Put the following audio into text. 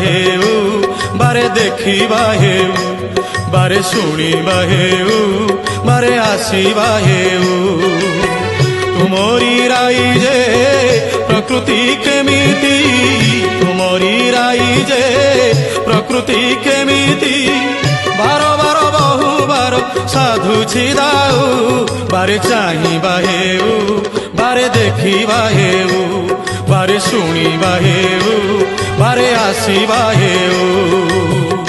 ହେଉ ବାରେ ଦେଖିବା ହେଉ ବାରେ ଶୁଣିବା ହେଉ ବାରେ ଆସିବା ହେଉ ତୁମରି ରାଇଜେ ପ୍ରକୃତି କେମିତି ତୁମରି ରାଇଜେ ପ୍ରକୃତି କେମିତି ବାର ବାର ବହୁ ବାର ସାଧୁଛି ଦାଉ ବାରେ ଚାହିଁବା ହେଉ ବାରେ ଦେଖିବା ହେଉ ବାରେ ଶୁଣିବା ହେଉ ବାରେ ଆସିବା ହେଉ